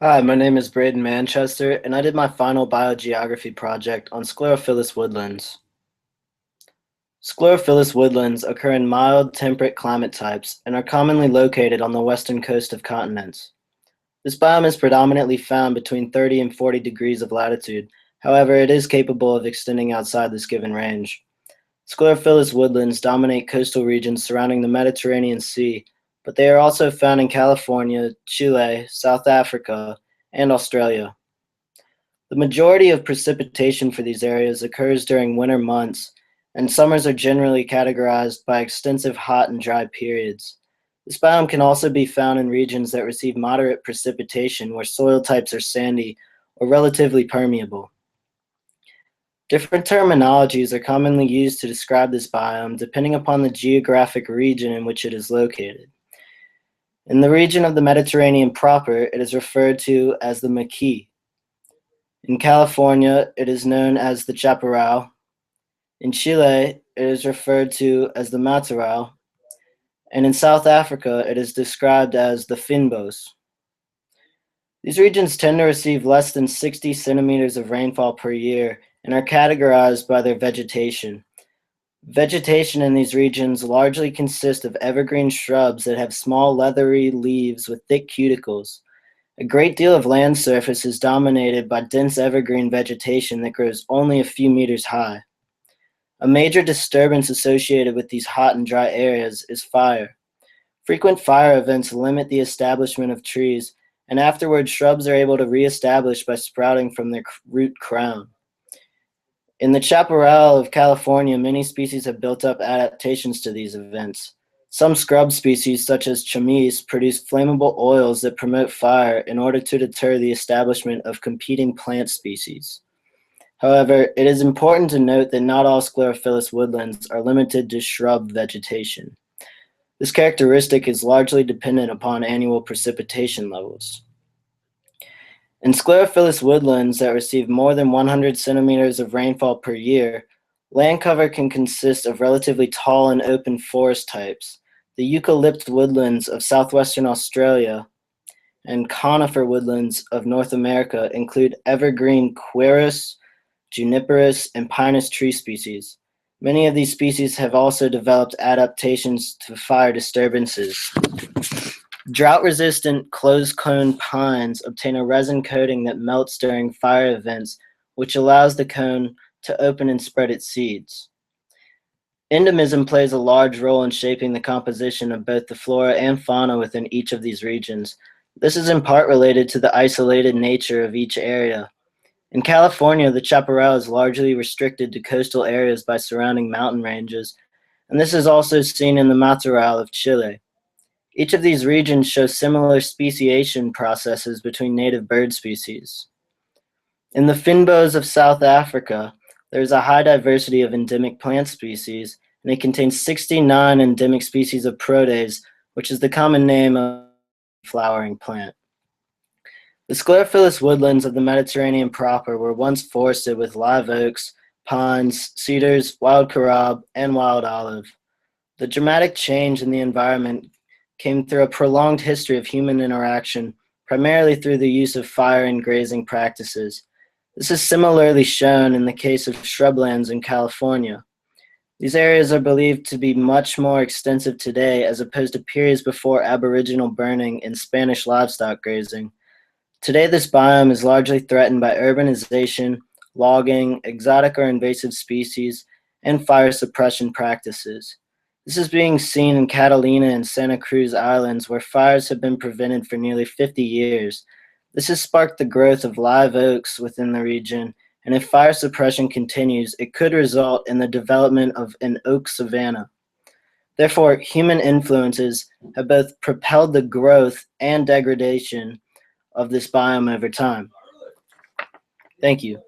Hi, my name is Braden Manchester, and I did my final biogeography project on schlerophyllous woodlands. Schlerophyllous woodlands occur in mild, temperate climate types and are commonly located on the western coast of continents. This biome is predominantly found between 30 and 40 degrees of latitude. However, it is capable of extending outside this given range. Schlerophyllous woodlands dominate coastal regions surrounding the Mediterranean Sea, but they are also found in California, Chile, South Africa, and Australia. The majority of precipitation for these areas occurs during winter months, and summers are generally categorized by extensive hot and dry periods. This biome can also be found in regions that receive moderate precipitation where soil types are sandy or relatively permeable. Different terminologies are commonly used to describe this biome depending upon the geographic region in which it is located. In the region of the Mediterranean proper, it is referred to as the Maquis. In California, it is known as the chaparral. In Chile, it is referred to as the matorral. And in South Africa, it is described as the fynbos. These regions tend to receive less than 60 centimeters of rainfall per year and are categorized by their vegetation. Vegetation in these regions largely consists of evergreen shrubs that have small leathery leaves with thick cuticles. A great deal of land surface is dominated by dense evergreen vegetation that grows only a few meters high. A major disturbance associated with these hot and dry areas is fire. Frequent fire events limit the establishment of trees, and afterward shrubs are able to reestablish by sprouting from their root crown. In the chaparral of California, many species have built up adaptations to these events. Some scrub species, such as chamise, produce flammable oils that promote fire in order to deter the establishment of competing plant species. However, it is important to note that not all schlerophyllous woodlands are limited to shrub vegetation. This characteristic is largely dependent upon annual precipitation levels. In sclerophyllous woodlands that receive more than 100 centimeters of rainfall per year, land cover can consist of relatively tall and open forest types. The eucalypt woodlands of southwestern Australia and conifer woodlands of North America include evergreen quercus, juniperus, and pinus tree species. Many of these species have also developed adaptations to fire disturbances. Drought-resistant closed-cone pines obtain a resin coating that melts during fire events, which allows the cone to open and spread its seeds. Endemism plays a large role in shaping the composition of both the flora and fauna within each of these regions. This is in part related to the isolated nature of each area. In California, the chaparral is largely restricted to coastal areas by surrounding mountain ranges, and this is also seen in the matorral of Chile. Each of these regions show similar speciation processes between native bird species. In the fynbos of South Africa, there is a high diversity of endemic plant species, and it contains 69 endemic species of protease, which is the common name of the flowering plant. The sclerophyllous woodlands of the Mediterranean proper were once forested with live oaks, pines, cedars, wild carob, and wild olive. The dramatic change in the environment came through a prolonged history of human interaction, primarily through the use of fire and grazing practices. This is similarly shown in the case of shrublands in California. These areas are believed to be much more extensive today as opposed to periods before aboriginal burning and Spanish livestock grazing. Today, this biome is largely threatened by urbanization, logging, exotic or invasive species, and fire suppression practices. This is being seen in Catalina and Santa Cruz Islands, where fires have been prevented for nearly 50 years. This has sparked the growth of live oaks within the region, and if fire suppression continues, it could result in the development of an oak savanna. Therefore, human influences have both propelled the growth and degradation of this biome over time. Thank you.